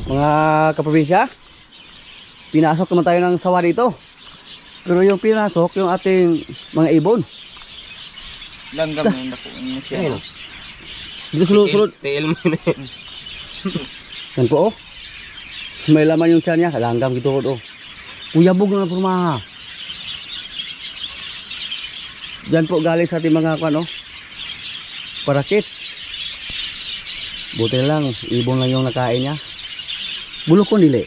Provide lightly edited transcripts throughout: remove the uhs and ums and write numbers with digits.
Mga kaprobinsya, pinasok naman tayo ng sawa dito. Pero yung pinasok, yung ating mga ibon. Langgam yung naku. Dito sulod. Tail mo na yun. Yan po oh. May laman yung tiyan niya. Langgam gitu oh. Kuyabog na purmaha. Diyan po galing sa ating mga ano, parakits. Buti lang, ibon lang yung nakain niya. Bulok ko nili.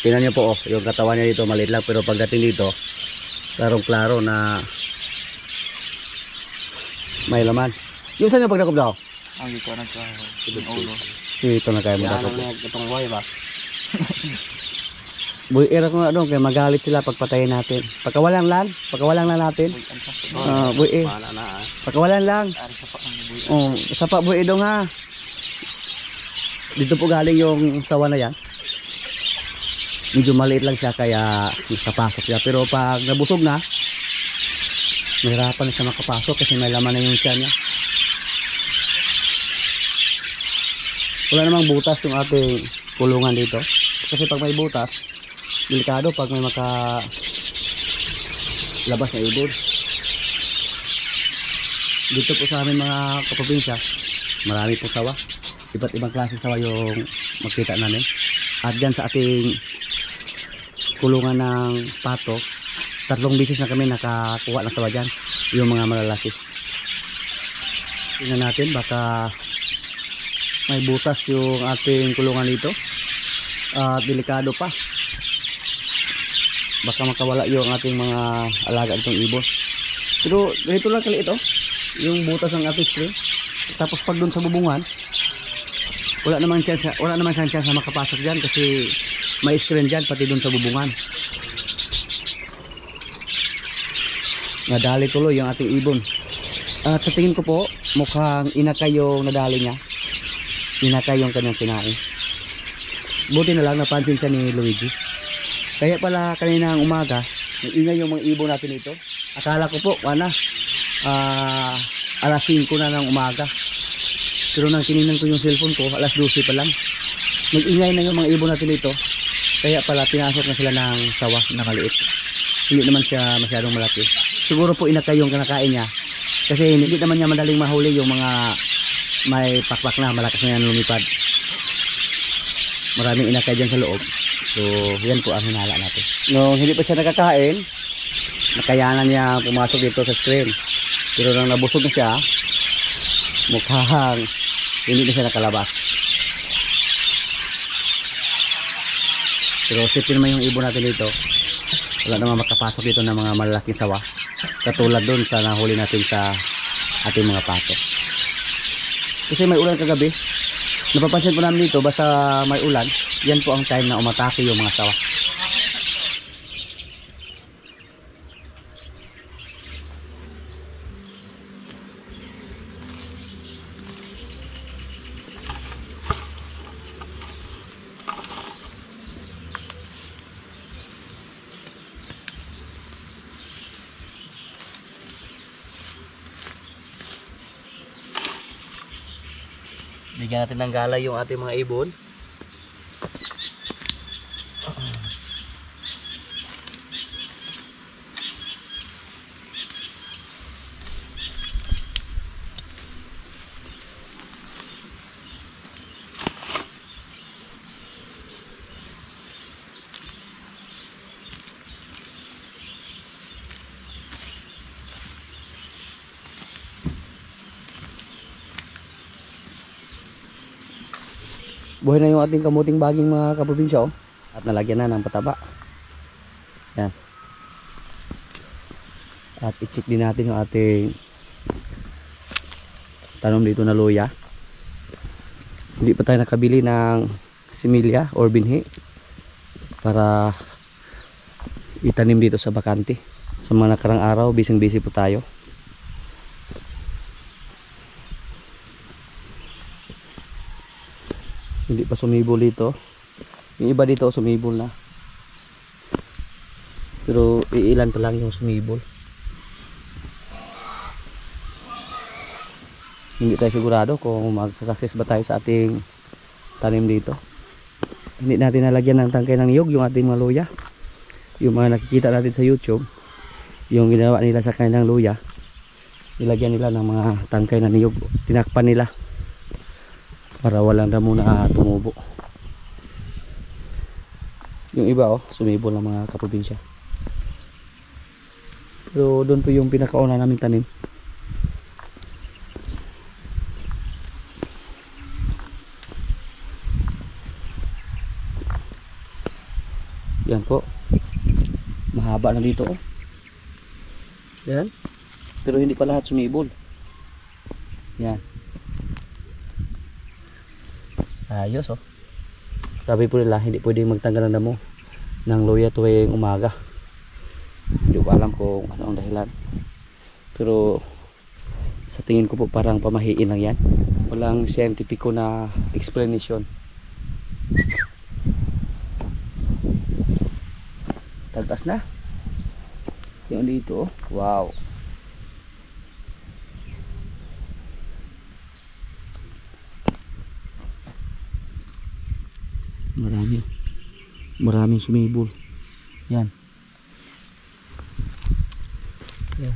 Tingnan niyo po oh, yung katawan niya dito maliit lang, pero pagdating dito, klarong-klaro na may laman. Yung saan yung pagdakop daw? Ang ito nagkakaroon. Ito na kaya mo dakop. Itong buhay ba? Boy, era ko nga doon, kaya magalit sila pagpatayin natin. Pagkawalan lang natin. Boy, pagkawalan lang. Sapa boy, dong ha. Dito po galing yung sawa na yan. Medyo maliit lang siya, kaya nakapasok siya. Pero pag nabusog na, mahirapan na siya makapasok kasi may laman na yung tiyan niya. Wala namang butas yung ating kulungan dito. Kasi pag may butas, delikado pag may labas na ibon. Dito po sa amin mga kaprobinsya, marami po sawa. Iba't ibang klase sawa yung makita namin. At dyan sa ating kulungan ng pato, 3 beses na kami nakakuha ng sawa dyan, yung mga malalaki. Tingnan natin, baka may butas yung ating kulungan dito. At delikado pa, baka makawala yung ating mga alaga itong ibon. Pero ganito lang kaliit oh, yung butas ng ating screen. Tapos pag dun sa bubungan, wala naman chance na makapasok dyan kasi may screen dyan pati dun sa bubungan. Nadali tuloy yung ating ibon. At sa tingin ko po, mukhang inakay yung nadali niya. Inakay yung kanyang kinain. Buti na lang napansin siya ni Luigi. Kaya pala kaninang umaga, ingay yung mga ibon natin ito. Akala ko po, alas 5 na ng umaga. Pero nang tinignan ko yung cellphone ko, alas 12 pa lang. Nag-ingay na yung mga ibon natin ito. Kaya pala pinasok na sila ng sawa na maliit. Hindi naman siya masyadong malaki. Siguro po inakay yung kinakain niya. Kasi hindi naman niya madaling mahuli yung mga may pakpak na, malakas na yan lumipad. Maraming inakay dyan sa loob. So yan po ang hinala natin. Nung hindi pa siya nakakain, nakayanan niya pumasok dito sa screen. Pero nang nabusog na siya, mukhang hindi na siya nakalabas. Pero sipin naman yung ibon natin dito. Wala naman makapasok dito ng mga malalaking sawa. Katulad dun sa nahuli natin sa ating mga pato. Kasi may ulan kagabi. Napapansin po namin dito, basta may ulan, yan po ang time na umatake yung mga sawa. Bigyan natin ng gala yung ating mga ibon. Buhay na yung ating kamuting baging mga kaprobinsya oh. At nalagyan na ng pataba. Yan. At i-check din natin yung ating tanom dito na luya. Hindi pa tayo nakabili ng similya or binhi para itanim dito sa bakante. Sa mga nakarang araw, busy po tayo. Hindi pa sumibol dito. Yung iba dito sumibol na. Pero iilan pa lang yung sumibol. Hindi tayo sigurado kung mag-success ba tayo sa ating tanim dito. Hindi natin nalagyan ng tangkay ng niyog yung ating mga luya. Yung mga nakikita natin sa YouTube, yung ginawa nila sa kanilang luya, nilagyan nila ng mga tangkay na niyog. Tinakpan nila para walang damo na tumubo. Yung iba sumibol ng mga kaprobinsya. Pero doon po yung pinakauna namin tanim. Yan po. Mahaba na dito Yan. Pero hindi pa lahat sumibol. Yan. Ayos Sabi po nila hindi pwedeng magtanggal ng damo ng luya tuwing umaga. Hindi ko alam kung ano ang dahilan. Pero sa tingin ko po parang pamahiin lang yan. Walang scientifico na explanation. Talpas na. Yung dito wow. Maraming sumibol. Yan. Yan.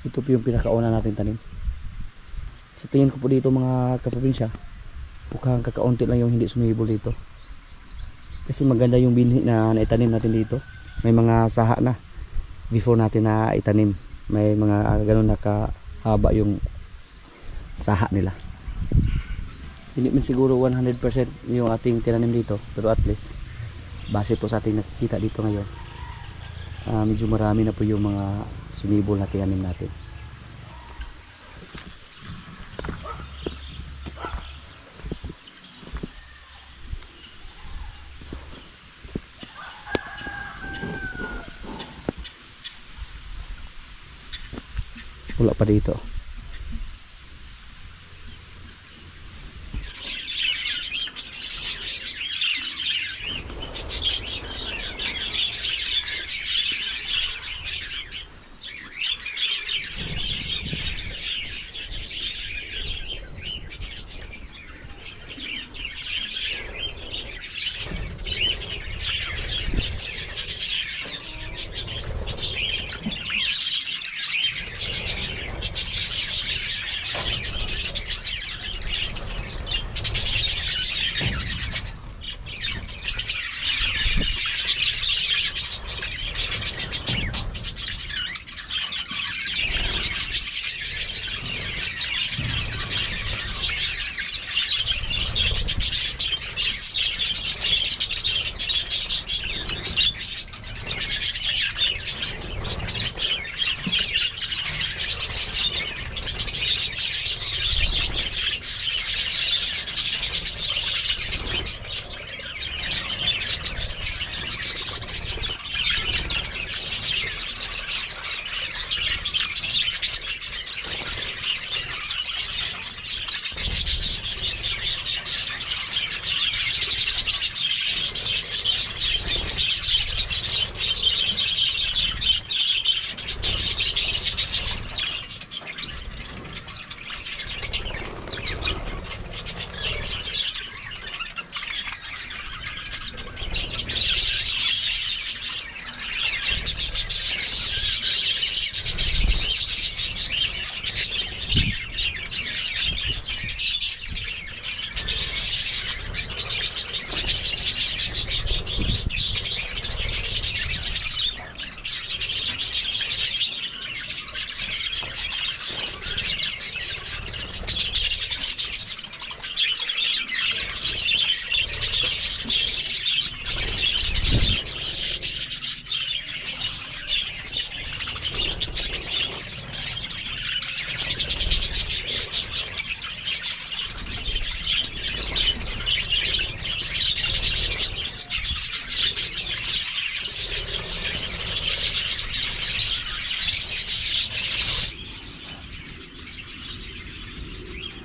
Ito po yung pinakauna natin tanim. Sa tingin ko po dito mga kaprobinsya, mukhang kakaunti lang yung hindi sumibol dito. Kasi maganda yung binhi na naitanim natin dito. May mga saha na before natin na itanim. May mga ganun na kahaba yung saha nila. Hindi man siguro 100% yung ating tinanim dito, pero at least base po sa ating nakikita dito ngayon, medyo marami na po yung mga sumibol na tinanim natin. Wala pa dito.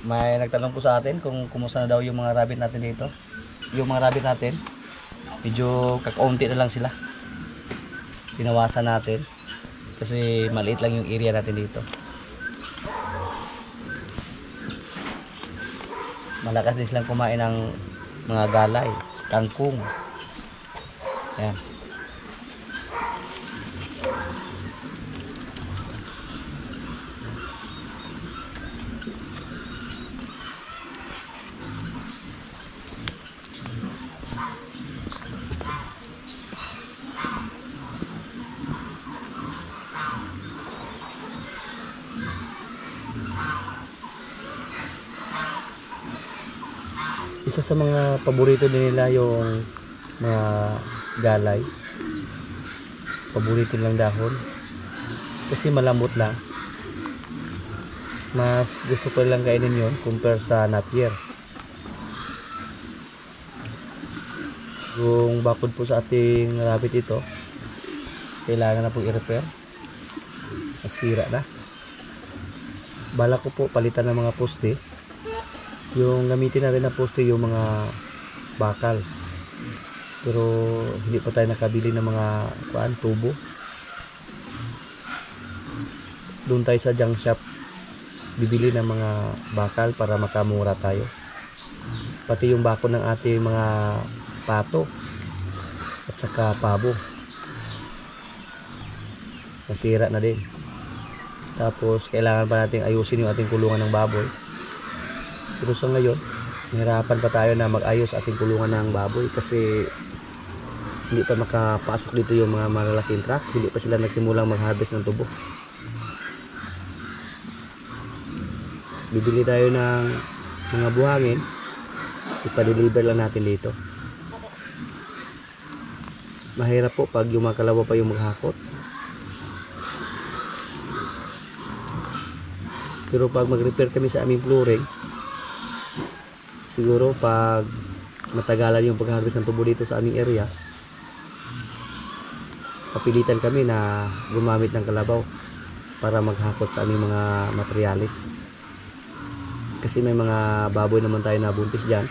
May nagtanong po sa atin kung kumusta na daw yung mga rabbit natin dito. Yung mga rabbit natin, medyo kakaunti na lang sila. Pinawasan natin kasi maliit lang yung area natin dito. Malakas din silang kumain ng mga galay, kangkong. Ayan. Isa sa mga paborito din nila yung mga galay. Paborito nilang dahon. Kasi malambot lang. Mas gusto ko lang kainin yun compare sa napier. Yung bakod po sa ating rabbit ito, kailangan na po i-repair. Nasira na. Bala ko po palitan ng mga poste. Yung gamitin natin na poste yung mga bakal, pero hindi pa tayo nakabili ng mga tubo. Doon tayo sa junk shop bibili ng mga bakal para makamura tayo. Pati yung bako ng ating mga pato at saka pabo nasira na din. Tapos kailangan pa natin ayusin yung ating kulungan ng baboy. Pero sa ngayon, nahirapan pa tayo na mag-ayos ating kulungan ng baboy kasi hindi pa makapasok dito yung mga malalaking truck. Hindi pa sila nagsimulang mag-harvest ng tubo. Bibili tayo ng mga buhangin, ipa-deliver lang natin dito. Mahirap po pag yung mga kalabaw pa yung maghakot. Pero pag mag-repair kami sa aming flooring, siguro pag matagalan yung pag-harvest ng tubo dito sa aming area, kapilitan kami na gumamit ng kalabaw para maghakot sa aming mga materialis. Kasi may mga baboy naman tayo na buntis dyan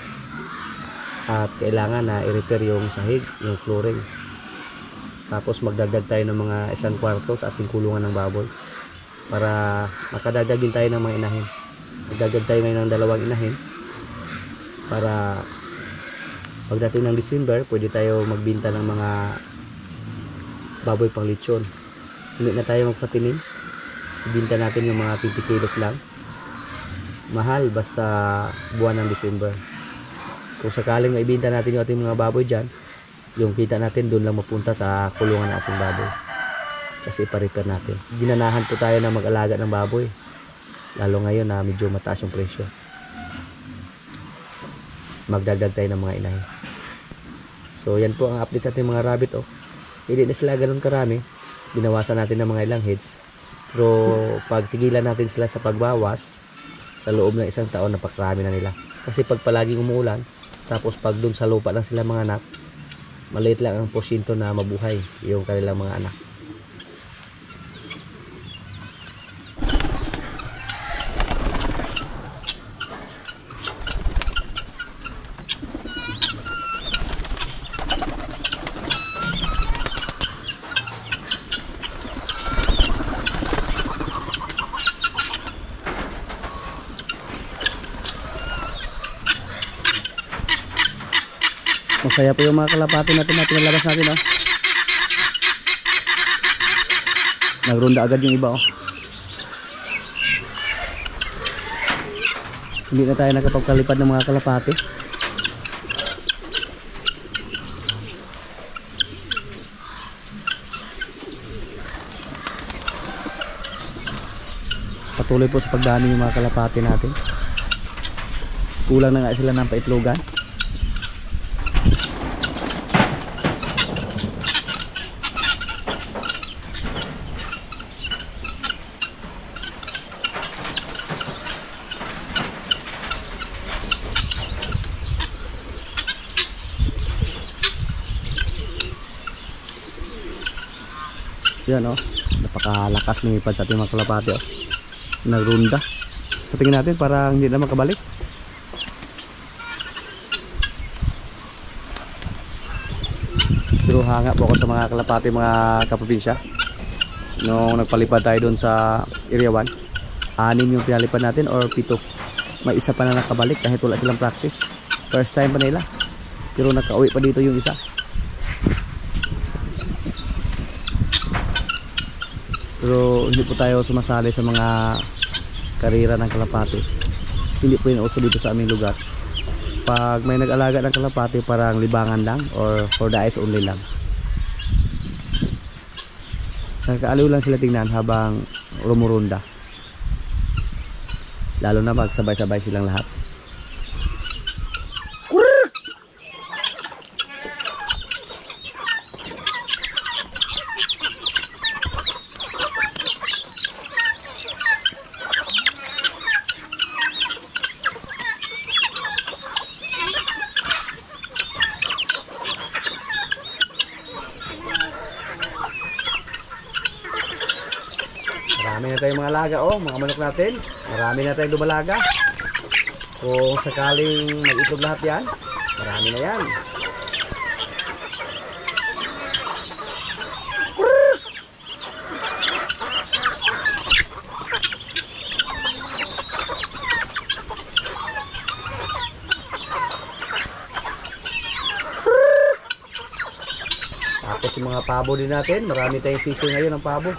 at kailangan na i-repair yung sahig, yung flooring. Tapos magdagdag tayo ng mga 1 kwarto sa ating kulungan ng baboy para makadagdag din tayo ng mga inahin. Magdagdag tayo ngayon ng 2 inahin para pagdating ng December pwede tayo magbinta ng mga baboy pang lechon. Hindi na tayo magpatinim, ibinta natin yung mga 50 kilos lang. Mahal basta buwan ng December. Kung sakaling maibinta natin yung ating mga baboy dyan, yung kita natin doon lang mapunta sa kulungan ng ating baboy kasi ipa-repair natin. Ginanahan po tayo na mag-alaga ng baboy, lalo ngayon na medyo mataas yung presyo. Magdagdag tayo ng mga inahin. So yan po ang update sa ating mga rabbit. Hindi na sila ganun karami, binawasan natin ng mga ilang heads, pero pag tigilan natin sila sa pagbawas, sa loob ng 1 taon napakarami na nila. Kasi pag palaging umuulan, tapos pag dun sa lupa lang sila mga anak, maliit lang ang porsyento na mabuhay yung kanilang mga anak. Masaya po yung mga kalapati natin na pinalabas natin. Nagrunda agad yung iba. Hindi na tayo nakapagkalipad ng mga kalapati. Patuloy po sa pagdami yung mga kalapati natin. Kulang na nga sila ng paitlogan. Yan napakalakas lumipad sa ating mga kalapati. Nagrunda. Sa tingin natin parang hindi na makabalik. Pero hanga po ako sa mga kalapati, mga kaprobinsya. Nung nagpalipad tayo doon sa Area 1, 6 yung pinalipad natin or 7. may isa pa na nakabalik kahit wala silang practice. First time pa nila. Pero nakauwi pa dito yung isa. Pero hindi po tayo sumasali sa mga karera ng kalapati. Hindi po yun uso dito sa aming lugar. Pag may nag-alaga ng kalapati, parang libangan lang or for the eyes only lang. Nagkaaliw lang sila tingnan habang rumurunda. Lalo na pag sabay-sabay silang lahat. Marami na tayong mga alaga, oh, mga manok natin. Marami na tayong dumalaga. Kung sakaling mag-itlog lahat yan, marami na yan. Tapos yung mga pabo din natin, marami tayong sisi ngayon ng pabo.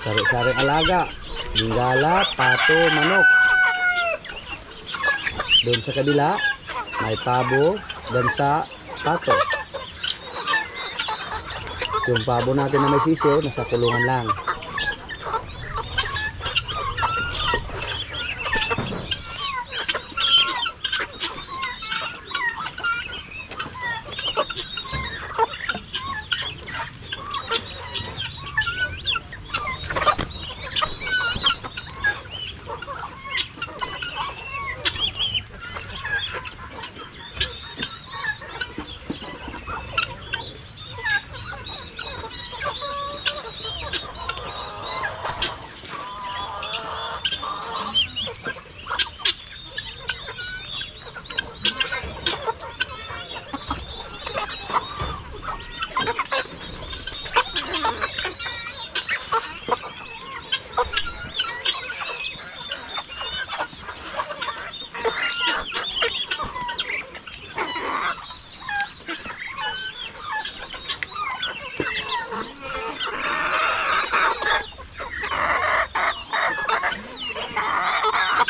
Sari-saring alaga, bingala, pato, manok. Doon sa kabila may pabo, gansa, pato. Yung pabo natin na may sisiw nasa kulungan lang.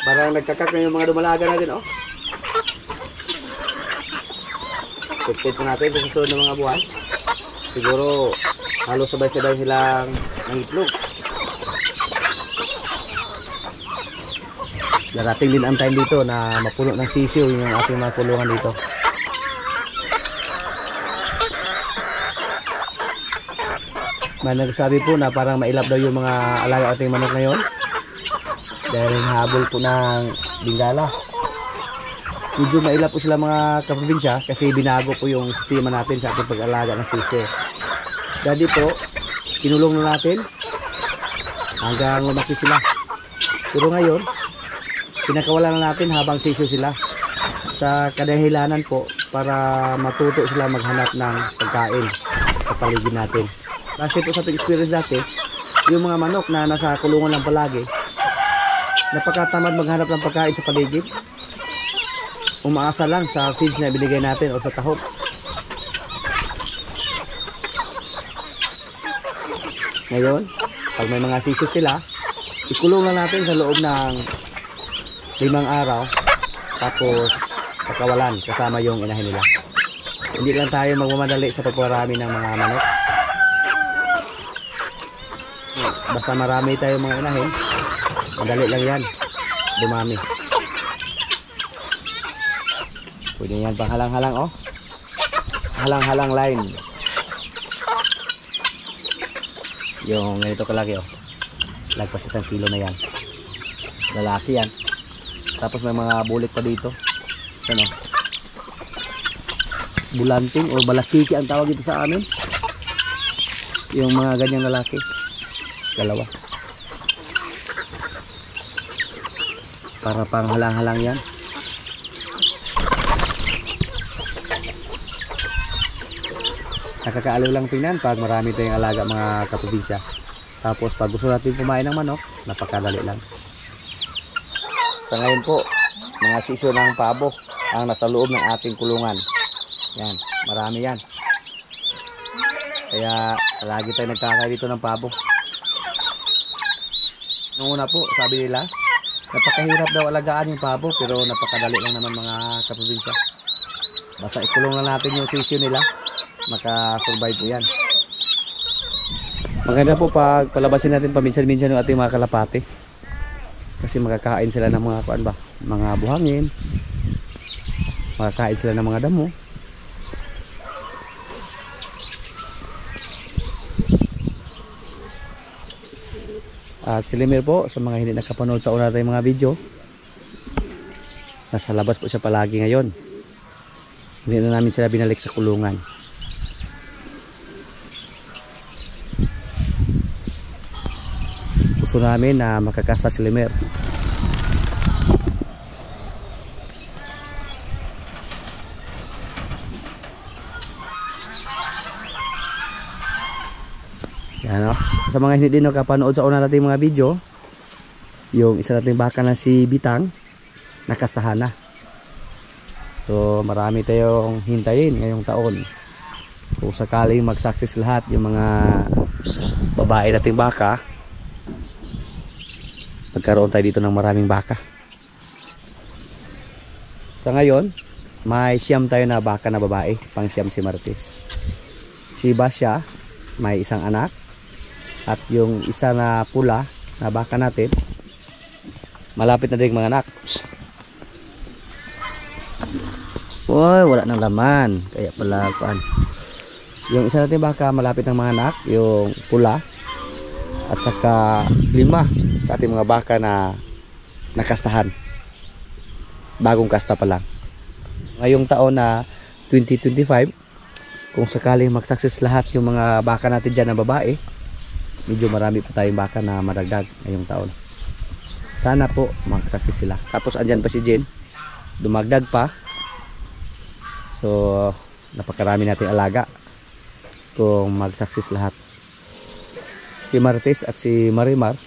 Parang nagkakak na yung mga dumalaga natin, oh. Expected po natin sa susunod ng mga buwan. Siguro halos sabay-sabay silang nangitlog. Darating din ang time dito na mapuno ng sisiw yung ating mga kulungan dito. May nagsabi po na parang mailap daw yung mga alaga ating manok ngayon. Dahil habol po ng bingala. Medyo mailap po sila mga kaprobinsya kasi binago po yung sistema natin sa ating pag-alaga ng sisi. Dati po, kinulong na natin hanggang lumaki sila. Pero ngayon, pinakawalan na natin habang sisiw sila. Sa kadahilanan po para matuto sila maghanap ng pagkain sa paligid natin. Kasi po sa ating experience dati, yung mga manok na nasa kulungan lang palagi, napakatamad maghanap ng pagkain sa paligid. Umaasa lang sa feeds na binigay natin o sa tahok. Ngayon, pag may mga sisiw sila, ikulong lang natin sa loob ng 5 araw. Tapos pakawalan kasama yung inahin nila. Hindi lang tayo magmamadali sa pagparami ng mga manok. Basta marami tayong mga inahin, madali lang yan dumami. Pwede yan pang halang-halang, oh. Halang-halang line. Yung ganito kalaki, oh. Lagpas 1 kilo na yan. Lalaki yan. Tapos may mga bulik pa dito. Ano? Bulanting o balakiki ang tawag dito sa amin. Yung mga ganyang lalaki. Dalawa. para pang halang-halang yan. Nakakaaliw lang tingnan pag marami tayong alaga mga kaprobinsya. Tapos pag gusto natin kumain ng manok, napakadali lang. Sa ngayon po, mga sisyo ng pabo ang nasa loob ng ating kulungan. Yan, marami yan. Kaya lagi tayo nagkakain dito ng pabo. Noong una po, sabi nila, napakahirap daw alagaan yung pabo, pero napakadali lang naman mga kaprobinsya. Basta ikulong lang natin yung sisyo nila, makasurvive po yan. Maganda po pag palabasin natin paminsan-minsan yung ating mga kalapati. Kasi makakain sila ng mga kuan ba? Mga buhangin. Makakain sila ng mga damo. At si Lemir po, sa mga hindi nakapanood sa una tayong mga video, nasa labas po siya palagi ngayon. Hindi na namin sila binalik sa kulungan. Gusto namin na makakasa si Lemir. Yan, no? Sa mga hindi din nakapanood sa una nating mga video, yung isa nating baka na si Bitang nakastahan na. So marami tayong hintayin ngayong taon. Kung sakaling mag-success lahat yung mga babae nating baka, magkaroon tayo dito ng maraming baka. Sa ngayon, may siyam tayo na baka na babae, pang siyam si Martis. Si Basya, may isang anak. At yung isa na pula na baka natin, malapit na din mga anak. Uy, wala nang laman. Kaya pala kuan. Yung isa natin baka malapit ng mga anak, yung pula. At saka 5 sa ating mga baka na nakastahan. Bagong kasta pa lang. Ngayong taon na 2025, kung sakaling mag-success lahat yung mga baka natin dyan na babae, medyo marami pa tayong baka na madagdag ngayong taon. Sana po mag-success sila. Tapos andyan pa si Jen, dumagdag pa. So napakarami nating alaga kung mag-success lahat. Si Martes at si Marimar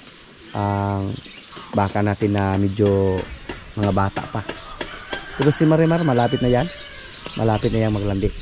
ang baka natin na medyo mga bata pa. Pero si Marimar malapit na yan. Malapit na yan maglandi.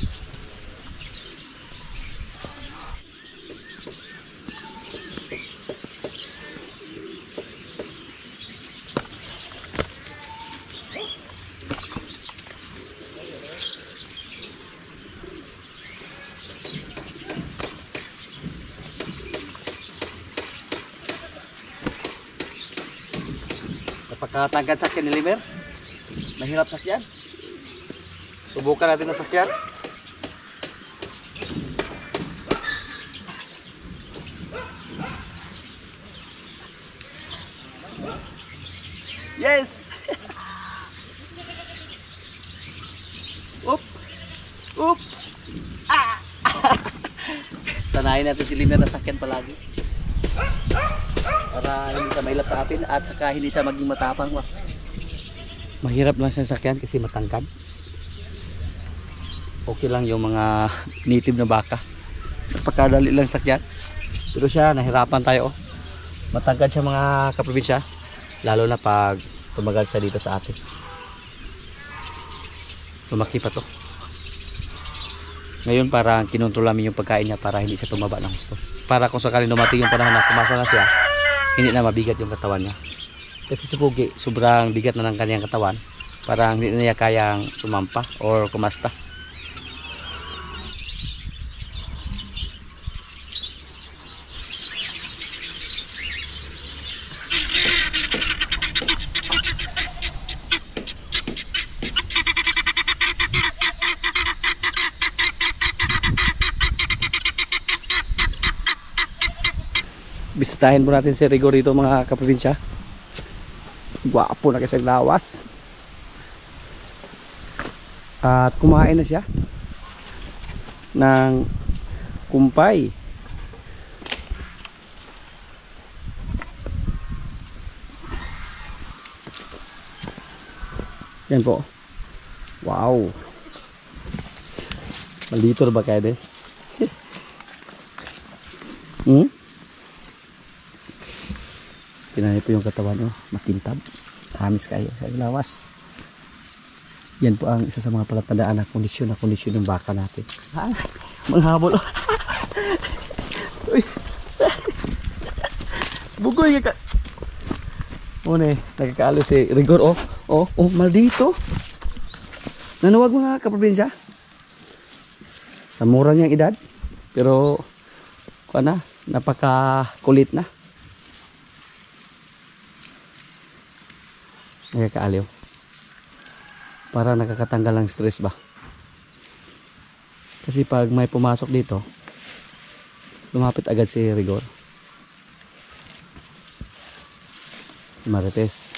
Napakatagad sakyan ni Limer. Mahirap sakyan. Subukan natin na sakyan. Yes! Up! Up! Ah! Sanayin natin si Limer na sakyan palagi. Para hindi siya mailap sa atin at saka hindi siya maging matapang. Mahirap lang siya sakyan kasi matangkad. Okay lang yung mga native na baka. Napakadali lang sakyan. Pero siya, nahirapan tayo. Matangkad siya mga kaprobinsya. Lalo na pag tumagal siya dito sa atin. Lumaki pa to. Ngayon parang kinontrol namin yung pagkain niya para hindi siya tumaba ng gusto. Para kung sakaling dumating yung panahon na kumasa na siya, hindi na mabigat yung katawan niya. Kasi si Pugi, sobrang bigat na ng kanyang katawan. Parang hindi na niya kayang sumampa or kumasta. Bisitahin po natin si Rigo rito mga kaprobinsya. Gwapo na kasi lawas. At kumain na siya ng kumpay. Yan po. Wow. Malitor ba kaya de? Tinahin po yung katawan nyo. Makintab. Hamis kayo sa lawas. Yan po ang isa sa mga palatandaan na kondisyon ng baka natin. Manghabol. Uy. Bugoy ka. Muna nagkakaalo si Rigor. Maldito. Nanuwag mga kaprobinsya. Sa mura niyang edad. Pero, napaka-kulit na. Nagkakaaliw. Para nakakatanggal ng stress ba. Kasi pag may pumasok dito, lumapit agad si Rigor. Marites.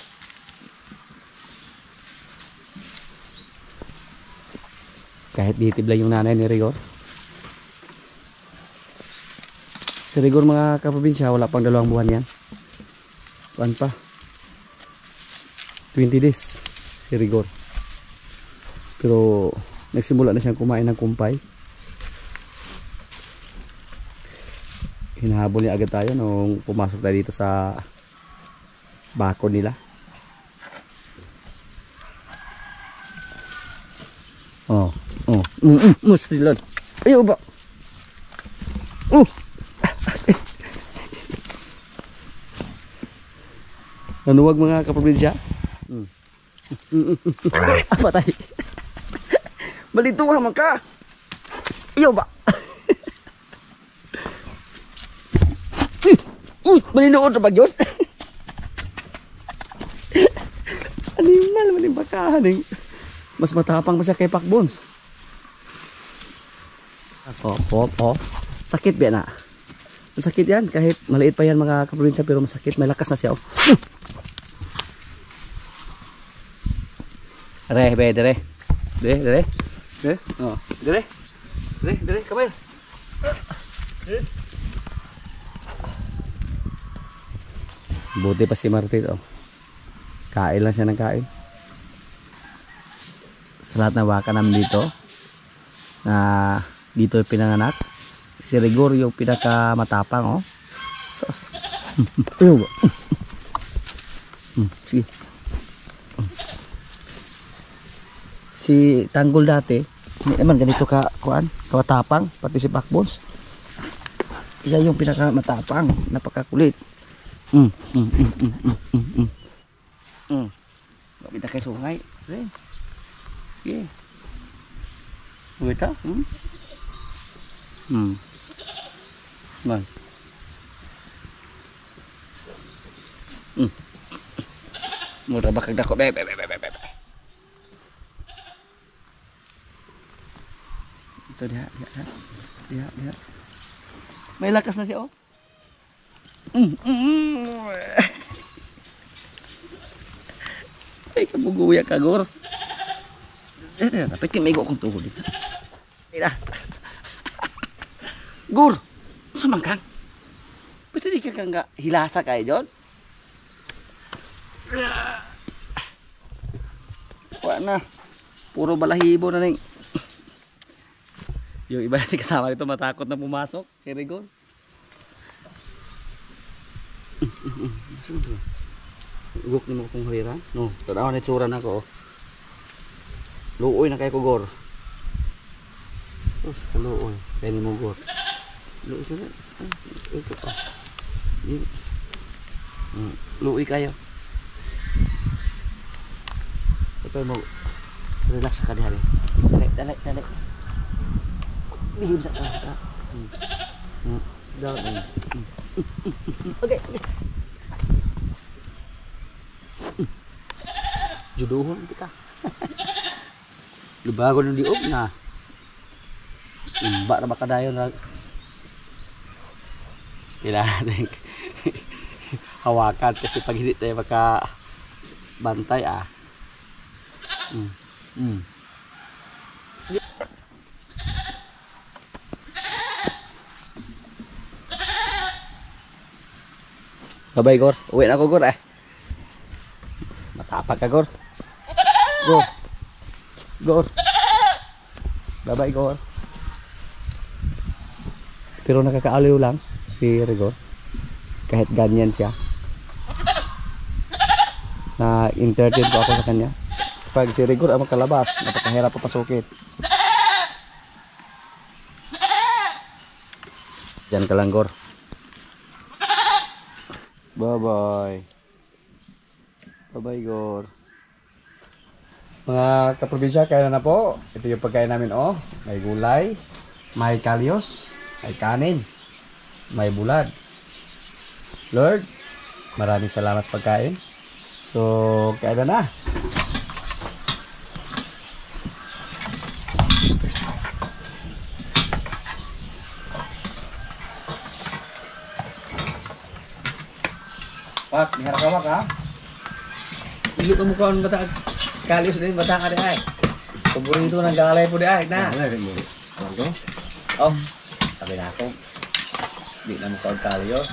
Kahit ditib lang yung nanay ni Rigor. Si Rigor mga kaprobinsya, wala pang 2 buwan yan. Kuan pa. 20 days si Rigor. Pero nagsimula na siyang kumain ng kumpay. Hinahabol niya agad tayo nung pumasok tayo dito sa bako nila. Mustilon. Ayaw ba? Nanuwag mga kaprobinsya. Patay. Malituha man ka. Ayaw ba? Malinood na ba yun? Animal, manibakahan eh. Mas matapang pa siya kay Pakbons. Sakit ba na? Masakit yan. Kahit maliit pa yan mga kaprobinsya, pero masakit. May lakas na siya. Dire. Kamay. Buti pa si Martit. Kain lang siya ng kain. Sa lahat ng baka namin dito, na dito pinanganak, si Rigor yung pinakamatapang. Sige. Si Tanggol dati, hindi naman ganito kawatapang, pati si Pakbons. Siya yung pinakamatapang, napakakulit. Kita kay sungay. Sige. Buta? Man. Mura bakag dako. Ito dia. May lakas na siya. Ay, kabuguya ka, Gor. Dapat kimigo kong tuhod dito. Gor, saan kang? Pwede di ka kang hilasa kayo dyan? Wala na. Puro balahibo na rin. Yung iba natin kasama dito matakot na pumasok. Si Rigor. Ugok ni mo kong haliran. No, tanaw na itsura na ko. Luoy na kayo ko, Gor. Luoy. Kaya ni mo, Gor. Luoy ka na. Luoy kayo. Ito mo. Relax ka di hari. Dali. Bihim sa ka. Down. Okay. Juduhon kita. Lubago ng diog na. Imba na makadayon na. Kailangan natin hawakan kasi pag hindi tayo makabantay Kabay, Gor. Uwi na ako, Gor. Matapag ka, Gor. Go. Gor. Bye-bye, Gor. Pero nakakaaliw lang si Rigor. Kahit ganyan siya. Na-entertain ko ako sa kanya. Pag si Rigor ang makalabas, napakahirap papasukin. Diyan ka lang, Gor. Bye-bye. Bye-bye, Gor. Mga kaprobinsya, kaya na po. Ito yung pagkain namin, oh. May gulay, may kalyos, may kanin, may bulad. Lord, maraming salamat sa pagkain. So, kaya na. Pak, niharakawak ha? Hindi ko mukha ng bata. Kalyos din, bata ka di ay. Paborito ng galay po di ay. Na. Oh, sabi na ako. Hindi na mukha ng kalyos.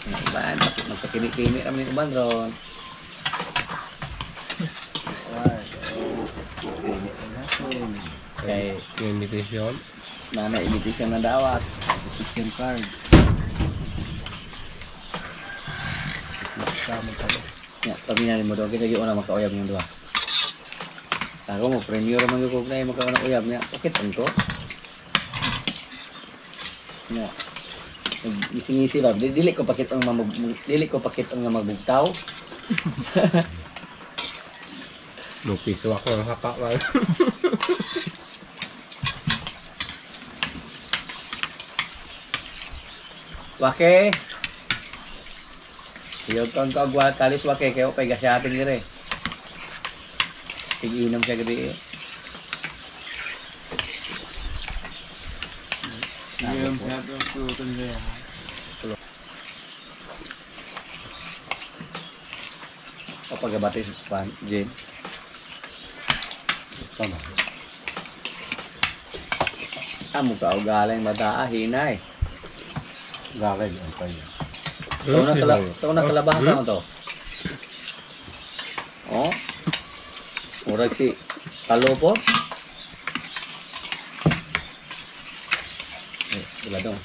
Iban, magpakini-kini kami ng iban ron. Kay Invitation. invitation na dawat. Invitation card. Ya, pamina mo daw kita yung una makauyab yung dua. Ako mo premier man yung na makauna uyab niya. Okay tanto. Ya. Ising-isi ba? Dili ko pakit ang magbugtaw. No piso ako ng hapa lang. Wake. Yung kang kagwa kalis wake kayo pay gasyatin dire. Tigiinom siya gabi. Yung sabi ko tuloy. O pagabati pan Jane. Tama. Amo ka ugaling mata hinay. Galay ang tayo. Sa unang kalabasa mo to. Oh. Murag si Talopo. Wala dong.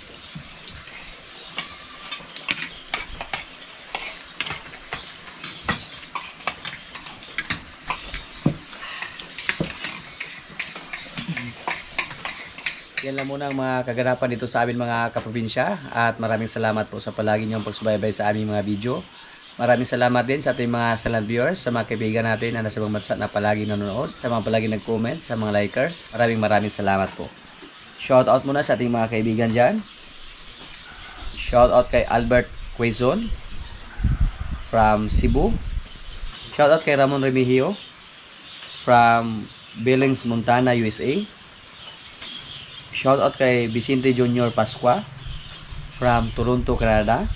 Yan lang muna ang mga kaganapan dito sa amin mga kaprobinsya at maraming salamat po sa palagi niyong pagsubaybay sa aming mga video. Maraming salamat din sa ating mga silent viewers, sa mga kaibigan natin na nasa ibang bansa na palagi nanonood, sa mga palagi nag-comment, sa mga likers. Maraming salamat po. Shout out muna sa ating mga kaibigan dyan. Shout out kay Albert Quezon from Cebu. Shout out kay Ramon Remigio from Billings, Montana, USA. Shout out kay Vicente Junior Pascua from Toronto, Canada.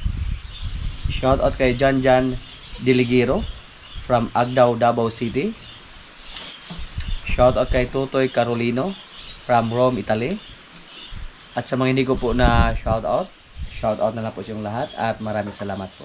Shout out kay Jan Diligiro from Agdao, Davao City. Shout out kay Totoy Carolino from Rome, Italy. At sa mga hindi ko po na shout out na lang po yung lahat at maraming salamat po.